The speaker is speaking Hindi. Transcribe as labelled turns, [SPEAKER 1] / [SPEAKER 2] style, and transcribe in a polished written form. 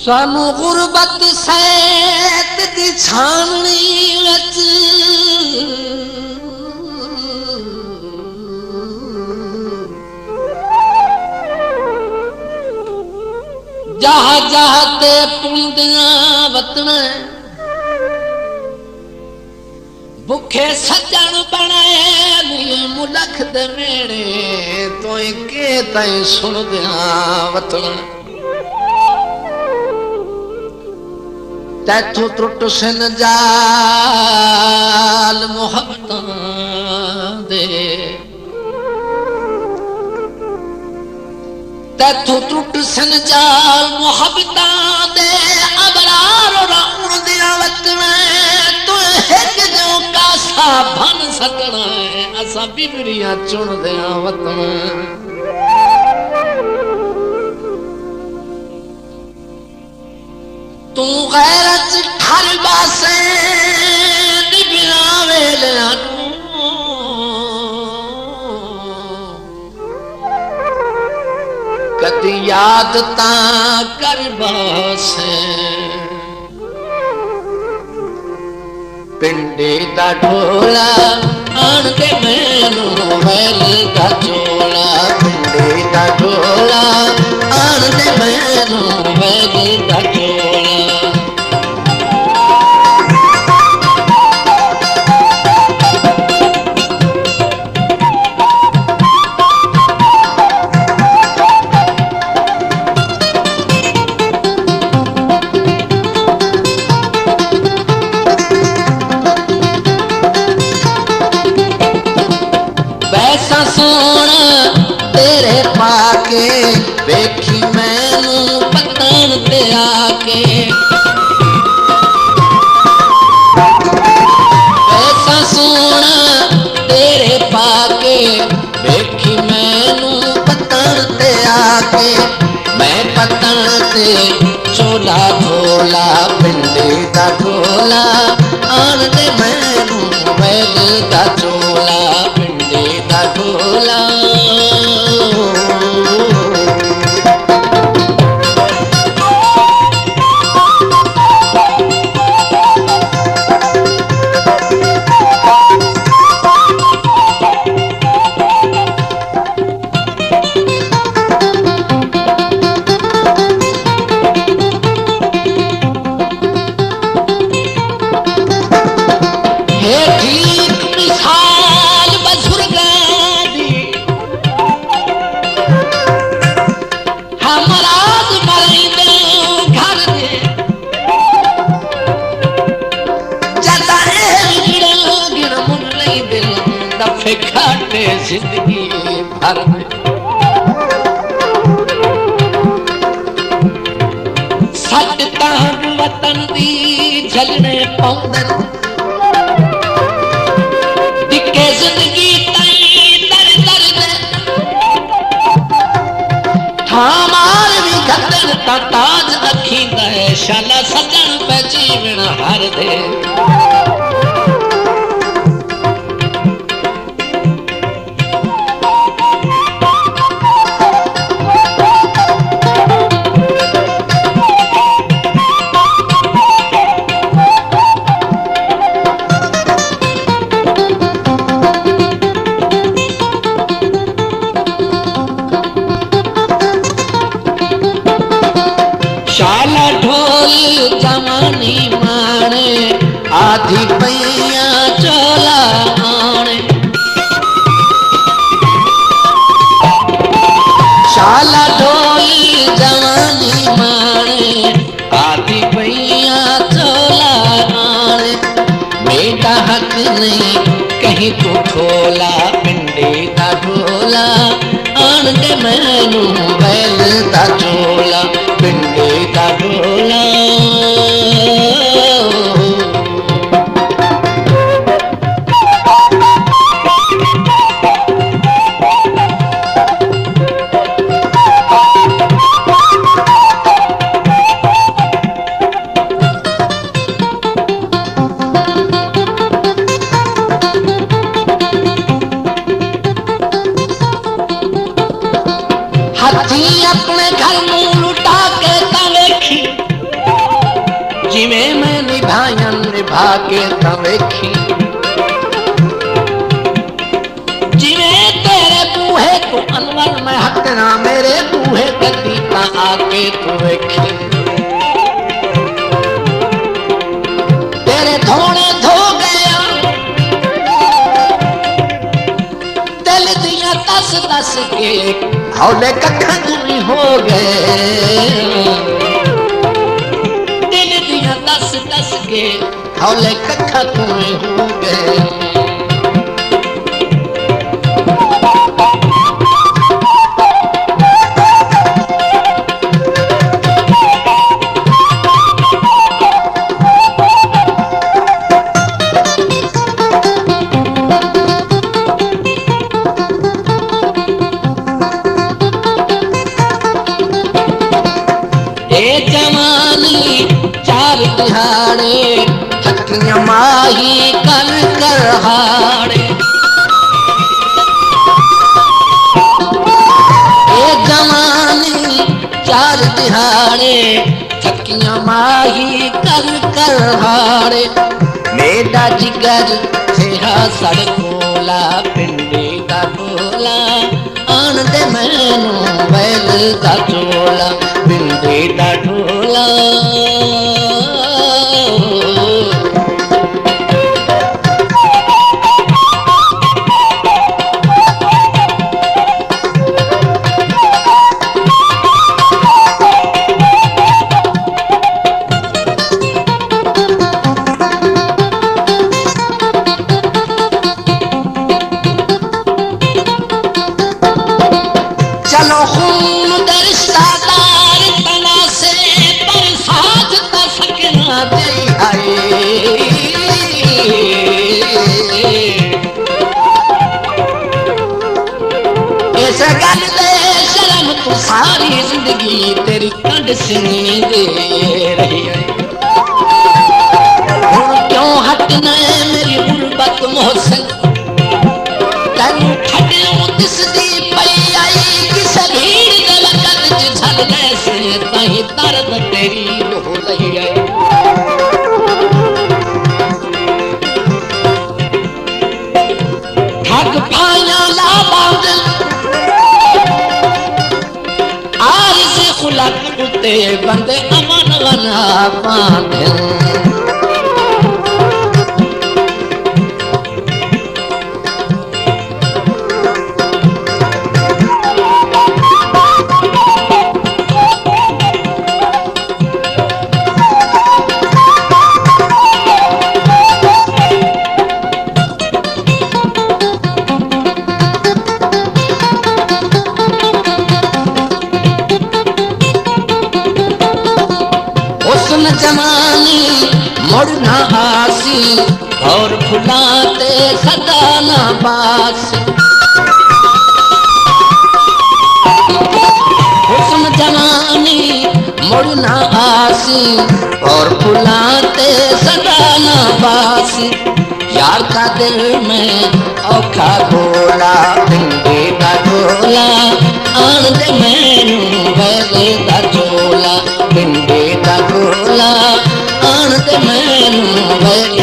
[SPEAKER 1] सानू गुरबत सैत दी छाननी विच जहा जहा ते पुंदियां वतना भुखे सज्जन बनाए मुलख दे मेड़े तो के तई सुन दिया वतना तैथों त्रुट सन जाल मोहब्बतां दे तैथों त्रुट सन जाल मोहब्बतां दे अबरार राउण दिया वतना तो एक जो कासा बन सकना है असा बिबरियां चुन दिया वतना तू गैरत हर बासे बिना वेलियां कदी याद ता कर बासे पिंडे दा ढोला आन दे मैनू वैल दा चोला पिंडे दा ढोला आन दे मैनू वैल दा चोला सोना तेरे पाके वेखी मैनू पतन ते आके ऐसा सोना तेरे पाके वेखी मैनू पतन ते आके मैं पतन ते चोला ढोला पिंडे दा ढोला आन दे मैनू वैल दा चोला पिंडे दा ढोला खाटे जिंदगी भर में सट तांग वतन दी झलने पौंदन दिखे जिंदगी ताई दर दर दे थामार भी घटन ता ताज अखी दे शाला सजन पे जीवन हर दे शाला ढोल जमानी माने आधी पैया चोला आने शाला ढोल जमानी माने आधी पैया चोला आने बेटा हक नहीं कहीं तू ठोला पिंडे दा ढोला आन दे मैनू वैल दा चोला पिंडे दा ढोला हथ आके ता वेखी जिवें तेरे बूहे तू अनवर मैं हटना मेरे बूहे कदी ता आके तू वेखी तेरे धोने धो गया दिल दिया दस दस के हौले कखा गुमी हो गए दिल दिया दस दस के हौले कखा गुमी हो गए दिहाड़े थकियां माही कर कर हाड़े ए जवानी चार दिहाड़े थकियां माही कर कर हाड़े मेरा जिगर तेरा सड़कोला पिंडे दा बोला आन दे मैनू बैल दा चोला पिंडे दा ढोला चलो खून दरिश्तादार तना से पर साथ ता सकना दे आए इस गल दे शर्म तू सारी जिंदगी तेरी कंड सिनी दे रही है हुण क्यों हटना मेरी गुरबत मोहसिन तेनू छड्डियों दिसदी पई आई ताही दर्द तेरी हो रही है ठग पाया ला बादल आर से खुलक उते बंदे अमन वना बांधे जमानी मुड़ना आसी और फुलाते सदा ना बासी हुस्न जवानी मुड़ना आसी और फुलाते सदा ना बासी यार का दिल में औखा गोला पिंडे का गोला आन दे मैनू बैले दा चोला पिंडे दा गोला आन दे मैनू बैले